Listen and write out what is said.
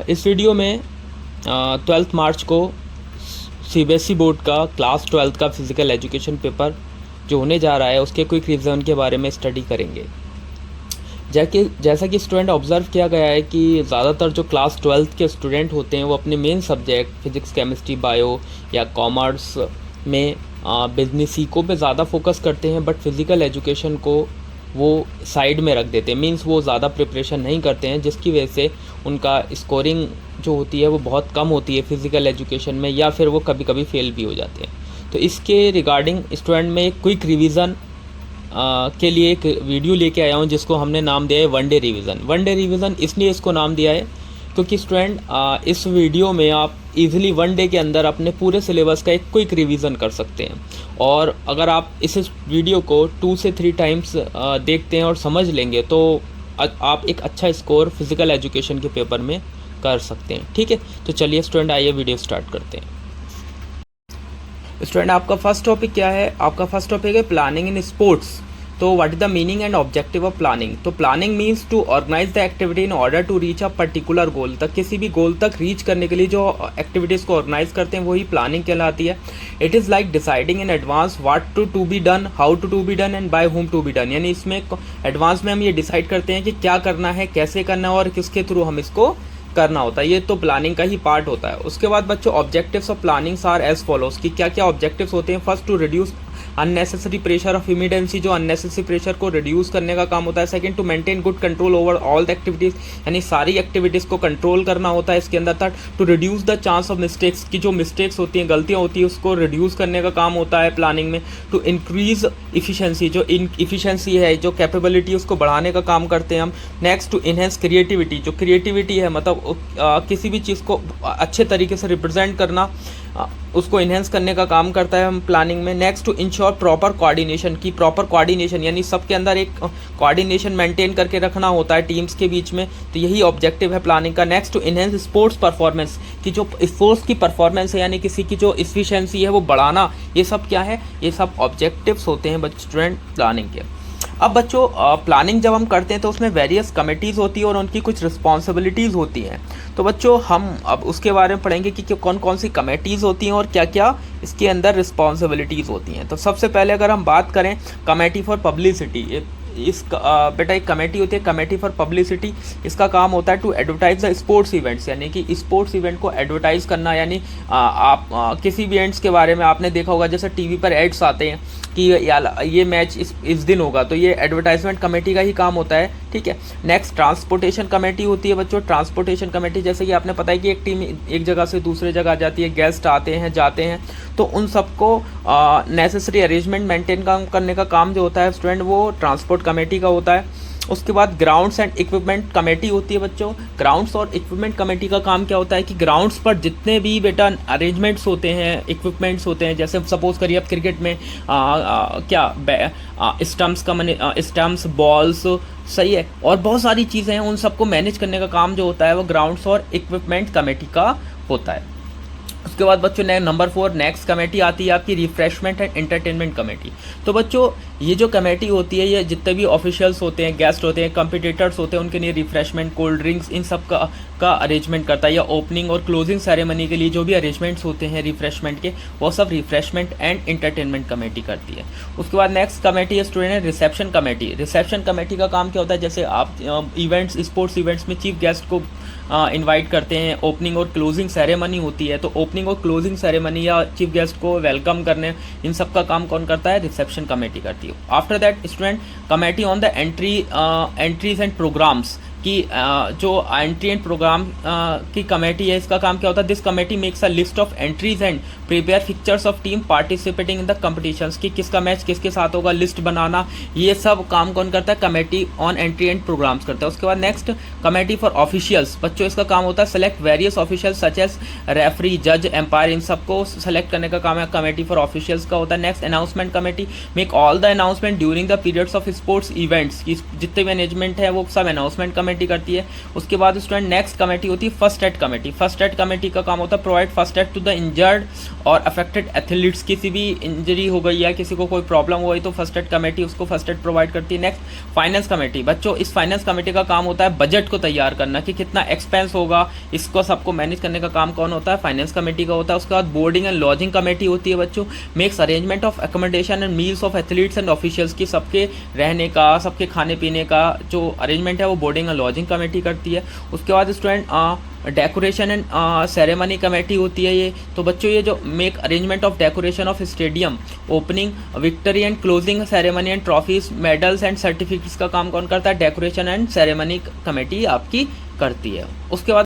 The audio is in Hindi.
इस वीडियो में 12 मार्च को सीबीएसई बोर्ड का क्लास 12 का फिज़िकल एजुकेशन पेपर जो होने जा रहा है उसके क्विक रिवीजन के बारे में स्टडी करेंगे। जैसा कि स्टूडेंट ऑब्ज़र्व किया गया है कि ज़्यादातर जो क्लास 12 के स्टूडेंट होते हैं वो अपने main subject physics, chemistry, bio या कॉमर्स में बिजनेस इको पे ज़्यादा फोकस करते हैं, बट फिज़िकल एजुकेशन को वो साइड में रख देते हैं। मींस वो ज़्यादा प्रिपरेशन नहीं करते हैं, जिसकी वजह से उनका स्कोरिंग जो होती है वो बहुत कम होती है फिज़िकल एजुकेशन में, या फिर वो कभी कभी फेल भी हो जाते हैं। तो इसके रिगार्डिंग स्टूडेंट में एक क्विक रिवीजन के लिए एक वीडियो लेके आया हूँ जिसको हमने नाम दिया है one day revision. One day revision इसलिए इसको नाम दिया है क्योंकि स्टूडेंट इस वीडियो में आप इजीली वन डे के अंदर अपने पूरे सिलेबस का एक क्विक रिवीजन कर सकते हैं। और अगर आप इस वीडियो को 2 से 3 टाइम्स देखते हैं और समझ लेंगे तो आप एक अच्छा स्कोर फिज़िकल एजुकेशन के पेपर में कर सकते हैं। ठीक है, तो चलिए स्टूडेंट आइए वीडियो स्टार्ट करते हैं। स्टूडेंट आपका फर्स्ट टॉपिक क्या है? आपका फर्स्ट टॉपिक है प्लानिंग इन स्पोर्ट्स। तो what is the meaning and objective of planning? तो planning means to organise the activity in order to reach a particular goal. तक किसी भी गोल तक रीच करने के लिए जो एक्टिविटीज़ को ऑर्गेनाइज करते हैं वही प्लानिंग कहलाती है। It is like deciding in advance what to be done, how to be done and by whom to be done. यानी इसमें एडवांस में हम ये डिसाइड करते हैं कि क्या करना है, कैसे करना है और किसके थ्रू हम इसको करना होता है। ये तो प्लानिंग का ही पार्ट होता है। उसके बाद बच्चों objectives of plannings are as follows कि क्या क्या ऑब्जेक्टिव्स होते हैं। First, to reduce unnecessary pressure of immediacy, जो अननेसेसरी प्रेशर को रिड्यूस करने का काम होता है। Second, to maintain good control over all the activities, यानी सारी एक्टिविटीज़ को कंट्रोल करना होता है इसके अंदर। Third, to reduce the chance of mistakes, की जो मिस्टेक्स होती हैं, गलतियाँ होती हैं, उसको रिड्यूस करने का काम होता है प्लानिंग में। टू इंक्रीज इफिशियंसी, जो इफिशियंसी है, जो कैपेबिलिटी, उसको बढ़ाने का काम करते हैं हम। नेक्स्ट, टू इनहेंस क्रिएटिविटी, जो क्रिएटिविटी है मतलब किसी भी चीज़ को अच्छे तरीके से रिप्रेजेंट करना, उसको इन्हेंस करने का काम करता है हम प्लानिंग में। Next, to ensure proper coordination, की प्रॉपर कोऑर्डिनेशन यानी सबके अंदर एक कोऑर्डिनेशन मेंटेन करके रखना होता है टीम्स के बीच में। तो यही ऑब्जेक्टिव है प्लानिंग का। Next, to enhance sports performance, की जो स्पोर्ट्स की परफॉर्मेंस है यानी किसी की जो एफिशिएंसी है वो बढ़ाना, ये सब क्या है, ये सब ऑब्जेक्टिव्स होते हैं स्टूडेंट प्लानिंग के। अब बच्चों प्लानिंग जब हम करते हैं तो उसमें वेरियस कमेटीज़ होती है और उनकी कुछ रिस्पॉन्सिबिलिटीज़ होती हैं। तो बच्चों हम अब उसके बारे में पढ़ेंगे कि कौन कौन सी कमेटीज़ होती हैं और क्या क्या इसके अंदर रिस्पॉन्सिबिलिटीज़ होती हैं। तो सबसे पहले अगर हम बात करें कमेटी फॉर पब्लिसिटी, बेटा एक कमेटी होती है कमेटी फॉर पब्लिसिटी। इसका काम होता है to advertise the sports events, यानी कि स्पोर्ट्स इवेंट को एडवर्टाइज करना। यानी आप किसी भी इवेंट्स के बारे में आपने देखा होगा, जैसे टीवी पर एड्स आते हैं कि ये मैच इस दिन होगा, तो ये एडवर्टाइजमेंट कमेटी का ही काम होता है। ठीक है। नेक्स्ट, ट्रांसपोर्टेशन कमेटी होती है बच्चों। ट्रांसपोर्टेशन कमेटी, जैसे कि आपने पता है कि एक टीम एक जगह से दूसरे जगह जाती है, गेस्ट आते हैं जाते हैं, तो उन सबको नेसेसरी अरेंजमेंट मेंटेन करने का काम जो होता है स्टूडेंट वो ट्रांसपोर्ट कमेटी का होता है। उसके बाद ग्राउंड्स एंड इक्विपमेंट कमेटी होती है बच्चों। ग्राउंड्स और इक्विपमेंट कमेटी का काम क्या होता है कि ग्राउंड्स पर जितने भी बेटा अरेंजमेंट्स होते हैं, इक्विपमेंट्स होते हैं, जैसे सपोज करिए आप क्रिकेट में स्टम्प्स, बॉल्स, सही है, और बहुत सारी चीज़ें हैं, उन सबको मैनेज करने का काम जो होता है वो ग्राउंड्स और इक्विपमेंट कमेटी का होता है। उसके बाद बच्चों नंबर 4 नेक्स्ट कमेटी आती है आपकी रिफ्रेशमेंट एंड एंटरटेनमेंट कमेटी। तो बच्चों ये जो कमेटी होती है ये जितने भी ऑफिशियल्स होते हैं, गेस्ट होते हैं, कंपिटिटर्स होते हैं, उनके लिए रिफ्रेशमेंट, कोल्ड ड्रिंक्स, इन सब का अरेंजमेंट करता है। या ओपनिंग और क्लोजिंग सेरेमनी के लिए जो भी अरेंजमेंट्स होते हैं रिफ्रेशमेंट के, वो सब रिफ्रेशमेंट एंड एंटरटेनमेंट कमेटी करती है। उसके बाद नेक्स्ट कमेटी है student reception committee. Reception committee का काम क्या होता है, जैसे आप इवेंट्स, स्पोर्ट्स इवेंट्स में चीफ गेस्ट को इनवाइट करते हैं, ओपनिंग और क्लोजिंग सेरेमनी होती है, तो ओपनिंग और क्लोजिंग सेरेमनी या चीफ गेस्ट को वेलकम करने, इन सब का काम कौन करता है, रिसेप्शन कमेटी करती है। After that student committee on the entries and programmes, की जो एंट्री एंड प्रोग्राम की कमेटी है, इसका काम क्या होता है, this committee makes a list of entries and prepare pictures of team participating in the competitions, कि किसका मैच किसके साथ होगा, लिस्ट बनाना, ये सब काम कौन करता है, committee on entry and programmes करता है। उसके बाद नेक्स्ट कमेटी फॉर ऑफिशियल्स, बच्चों इसका काम होता है select various officials such as referee, जज, एम्पायर, इन सबको सेलेक्ट करने का काम है कमेटी फॉर ऑफिशियल्स का होता है। Next announcement committee make all the announcement during the periods of sports events, की जितने मैनेजमेंट है वो सब अनाउंसमेंट कमेटी कमेटी करती है। उसके बाद स्टूडेंट नेक्स्ट कमेटी होती है first aid committee. First aid committee का काम होता है provide first aid to the injured और अफेक्टेड एथलीट्स। किसी भी इंजरी हो गई है, किसी को कोई प्रॉब्लम हो गई तो फर्स्ट एड कमेटी उसको फर्स्ट एड प्रोवाइड करती है। Next finance committee. बच्चों इस फाइनेंस कमेटी का काम होता है बजट को तैयार करना कि कितना एक्सपेंस होगा, इसको सबको मैनेज करने का काम कौन होता है, फाइनेंस कमेटी का होता है। उसके बाद बोर्डिंग एंड लॉजिंग कमेटी होती है बच्चों, makes arrangement of accommodation and meals of athletes and officials की सबके रहने का, सबके खाने पीने का जो अरेंजमेंट है वो बोर्डिंग एंड लॉजिंग कमेटी करती है। उसके बाद student decoration and ceremony committee होती है ये। तो बच्चों ये जो make arrangement of decoration of stadium, opening, victory and closing ceremony and trophies, medals and certificates का काम कौन करता है, डेकोरेशन एंड सेरेमनी कमेटी आपकी करती है। उसके बाद